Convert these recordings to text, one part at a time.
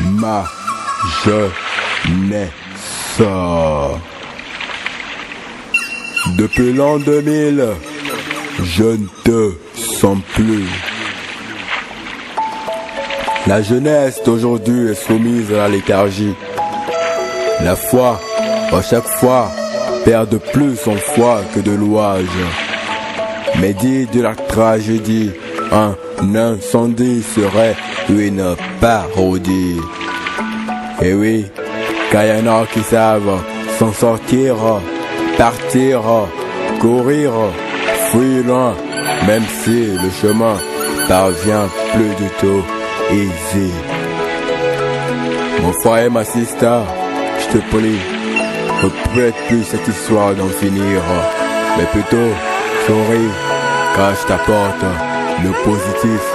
Ma jeunesse. Depuis l'an 2000, je ne te sens plus. La jeunesse d'aujourd'hui est soumise à la léthargie. La foi, à chaque fois, perd de plus en foi que de louange. Mais dit de la tragédie, un incendie serait une parodie. Et oui, car y en a qui savent s'en sortir, partir, courir, fuir loin, même si le chemin parvient plus du tout easy. Mon frère et ma sister, je te prie, reprête plus cette histoire d'en finir, mais plutôt souris, car je t'apporte le positif.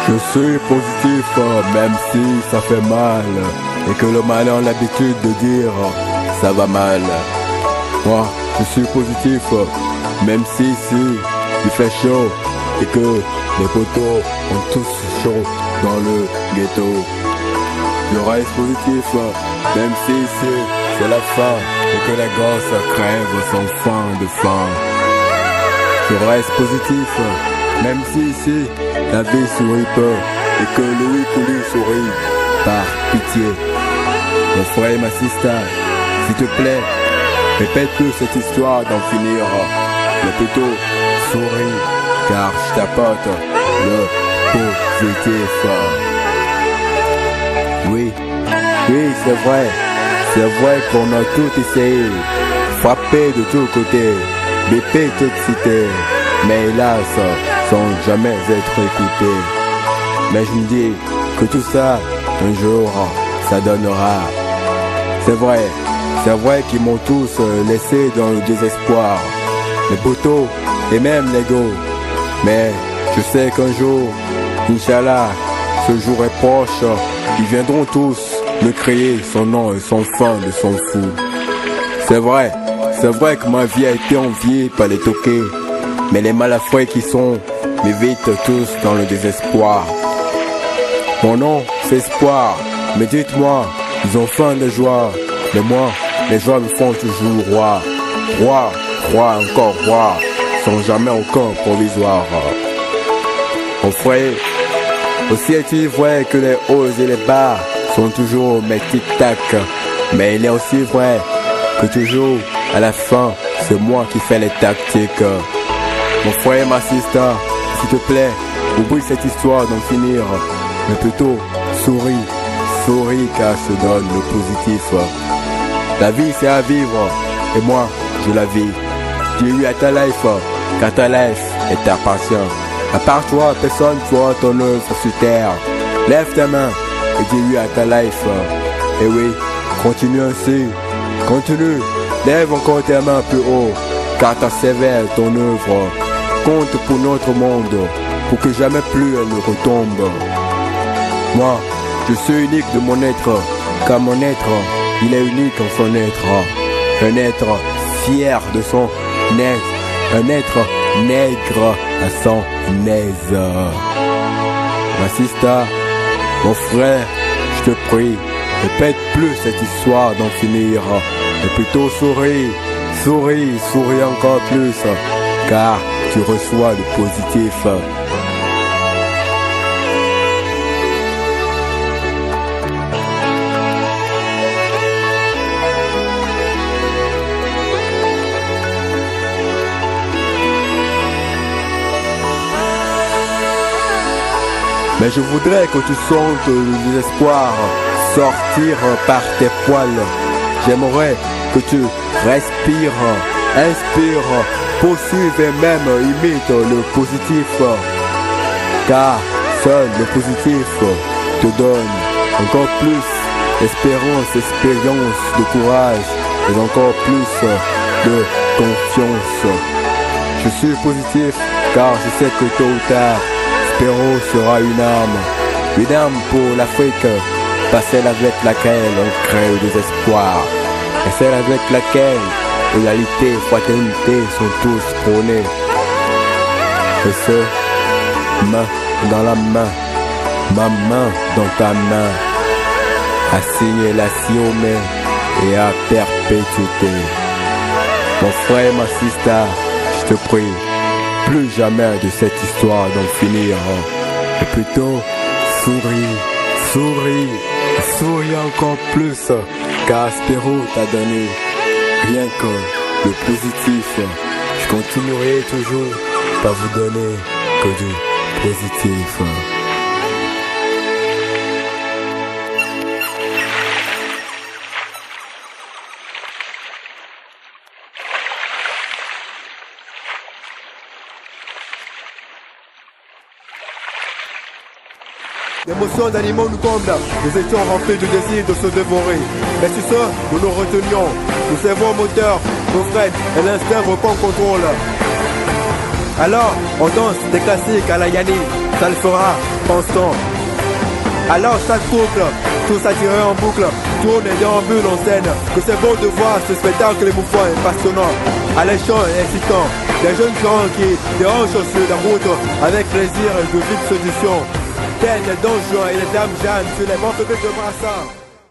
Je suis positif, même si ça fait mal, et que le malin a l'habitude de dire ça va mal. Moi, je suis positif, même si il fait chaud, et que les poteaux ont tous chaud dans le ghetto. Je reste positif, même si c'est la fin, et que les gosses crèvent sans fin de faim. Je reste positif, même si la vie sourit peu et que Louis Coulis sourit par pitié. Mon frère et ma sister, s'il te plaît, répète plus cette histoire d'en finir, mais plutôt souris, car je t'apporte le positif. Oui, c'est vrai qu'on a tout essayé, frappé de tous côtés, bépé toute cité, mais hélas, sans jamais être écouté. Mais je me dis que tout ça, un jour, ça donnera. C'est vrai qu'ils m'ont tous laissé dans le désespoir, les poteaux et même l'ego. Mais je sais qu'un jour, Inch'Allah, ce jour est proche, ils viendront tous me crier son nom et son fin de son fou. C'est vrai que ma vie a été enviée par les toqués, mais les malafoués qui sont m'évitent tous dans le désespoir. Mon nom, c'est espoir, mais dites-moi, ils ont faim de joie, mais moi, les joies me font toujours roi. Roi, encore roi, sans jamais aucun provisoire. Mon frère, aussi est-il vrai que les hauts et les bas sont toujours mes tic-tac, mais il est aussi vrai que toujours, à la fin, c'est moi qui fais les tactiques. Mon frère et ma sister, s'il te plaît, oublie cette histoire d'en finir, mais plutôt souris car je te donne le positif. La vie c'est à vivre, et moi je la vis. Dis oui à ta life, car ta life est ta passion. À part toi, personne ne fera ton œuvre sur terre. Lève ta main et dis oui à ta life. Et oui, continue ainsi, continue, lève encore tes mains plus haut, car ta sévère ton œuvre compte pour notre monde, pour que jamais plus elle ne retombe. Moi, je suis unique de mon être, car mon être, il est unique en son être. Un être fier de son être, un être nègre à son aise. Ma sister, mon frère, je te prie, répète plus cette histoire d'en finir, mais plutôt souris encore plus, car tu reçois le positif. Mais je voudrais que tu sentes le désespoir sortir par tes poils. J'aimerais que tu respires, inspire poursuivent et même imitent le positif, car seul le positif te donne encore plus d'espérance, expérience, de courage et encore plus de confiance. Je suis positif car je sais que tôt ou tard, Spéro sera une arme pour l'Afrique, pas celle avec laquelle on crée le désespoir, et celle avec laquelle égalité et fraternité sont tous prônés. Et ce, main dans la main, ma main dans ta main, à signer la Siomé et à perpétuité. Mon frère et ma sister, je te prie, plus jamais de cette histoire d'en finir, et plutôt souris, souris, souris encore plus, car Spéro t'a donné rien que le positif. Je continuerai toujours par vous donner que du positif. L'émotion d'animaux nous comble, nous étions remplis du désir de se dévorer. Mais sur ce, nous nous retenions, nous servons au moteur, nos freins et l'instinct reprend contrôle. Alors, on danse des classiques à la Yanni, ça le fera, pense-t-on. Alors chaque boucle, tous attirés en boucle, tourne et déambule en scène, que c'est bon de voir ce spectacle émouvant et passionnant, alléchant et excitant. Des jeunes gens qui dérangent sur la route avec plaisir et de vive séduction. Tels les donjons et les dames Jeanne sur les bancs de Brassard.